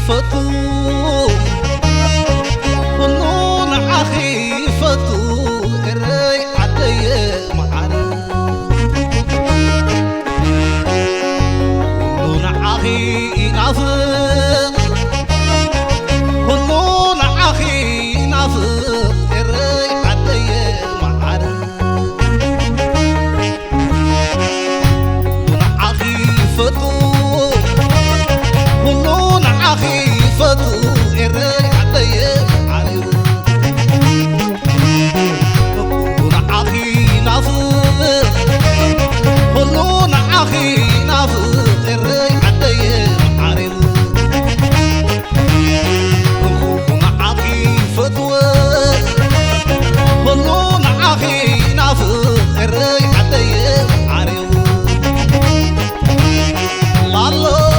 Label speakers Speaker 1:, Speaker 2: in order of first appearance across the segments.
Speaker 1: فتو كلون عخي فتو الري عدي معنا كلون عخي نافق كلون عخي نافق الري عدي معنا كلون عخي فتو كلون عخي فتو الري عدي عليو كلون عخي نافق كلون عخي نافق الري عدي عليو كلون عخي فتو كلون عخي نافق الري عدي عليو لالو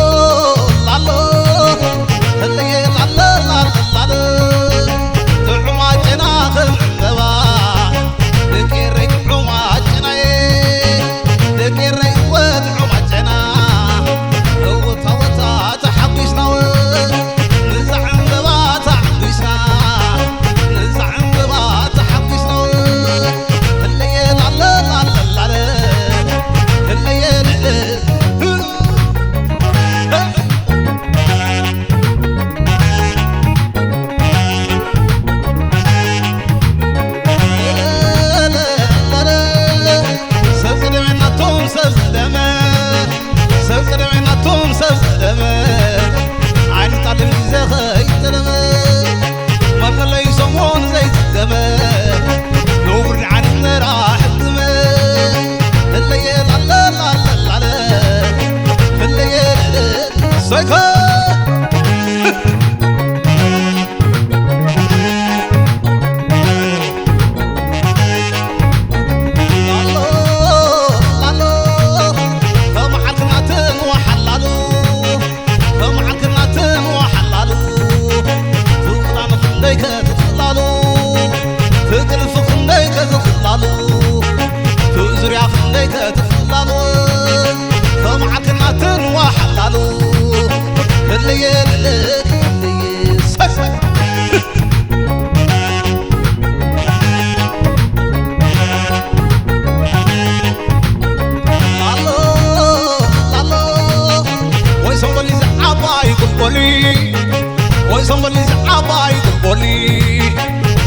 Speaker 1: somebody's abai the boli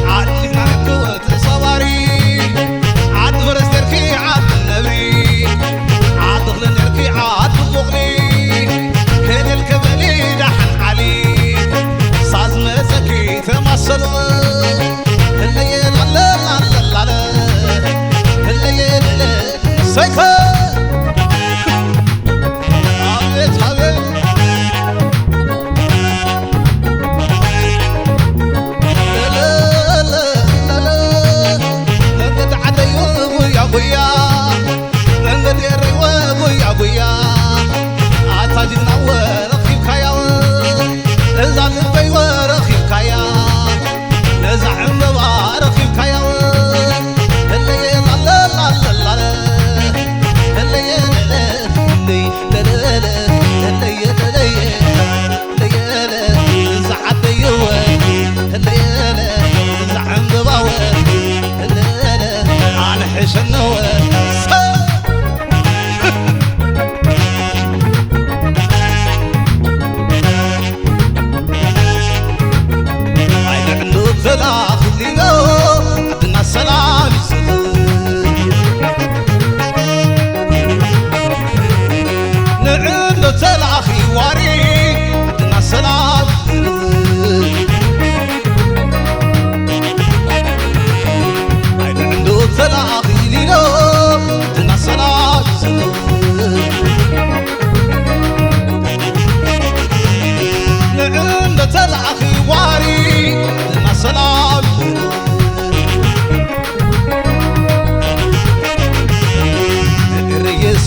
Speaker 1: عاد نركوت صواري عاد فرستر كي عاد النبي عاد غل نركي عاد مغني كان الكبلي دحن علي صاز مسكي تمثل الليل لا لا لا لا الليل سيكا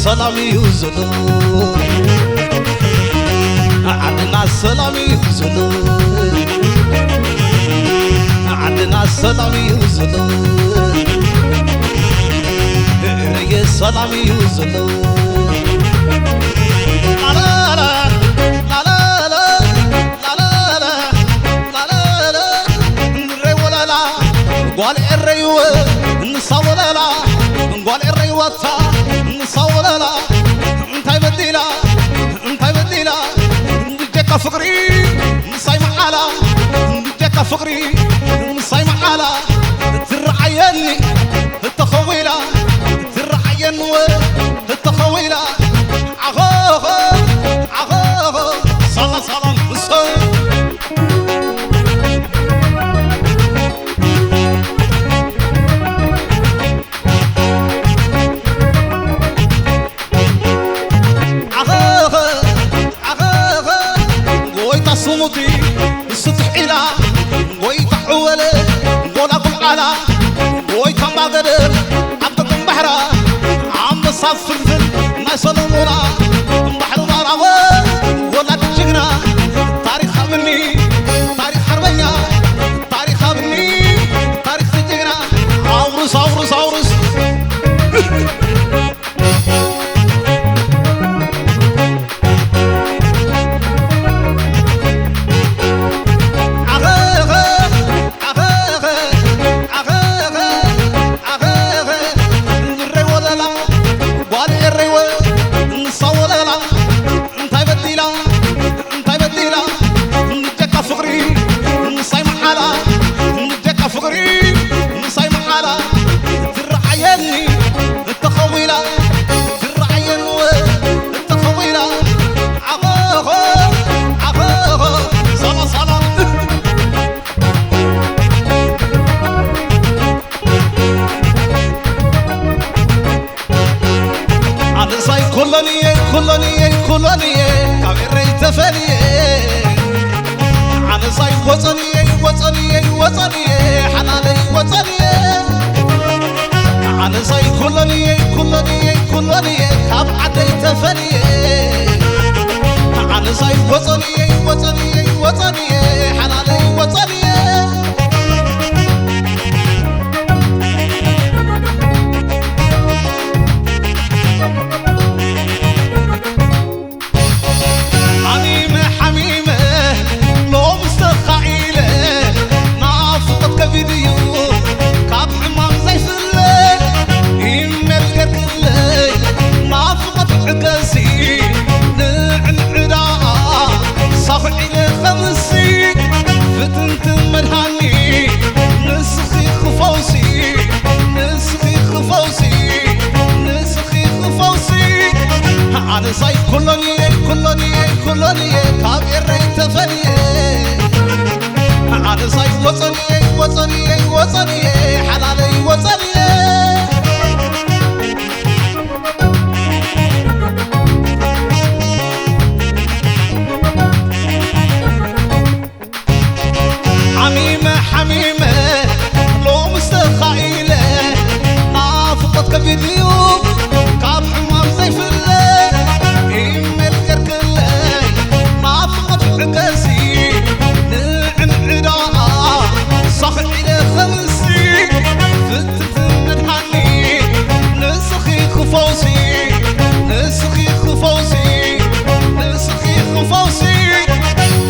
Speaker 1: سلام يوزلو عدنا سلام يوزلو عدنا سلام يوزلو ريا سلام يوزلو لا لا لا لا لا لا صوتا صوللا انتي بديلا جاك فقري صايم على جاك فقري صايم على ترعيني التخويلة ترعين التخويلة عغوغ صلا صمتي السطح إلى ويت حولي ولا قل على ويت ما قدر عبدكم بحرة عم صف الفل ما يصلمونا بحر مراوي ولا تجينا تاريخ مني تاريخ حربية تاريخ مني تاريخ تجينا عورس كلني كبير تفني عن صاي وطني حلالي وطني عن صاي كلني كب عدي تفني عن صاي وطني حلالي وطني أنا صاي كلني كبير تفني أنا صاي وطني حلالي وطني حميمة لو مستخيلة نافقتك فيديو كاب حمام زي فلة إيميل كركلة نافقت عكاسي نعنعنا صخ إلى خمسي فتت مدحني نسخي خفوسي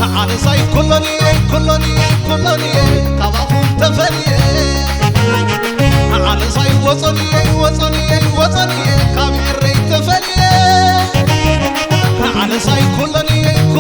Speaker 1: أنا صاي كلني كباهم تفني أنا صاي وطني كبير تفني أنا صاي كلني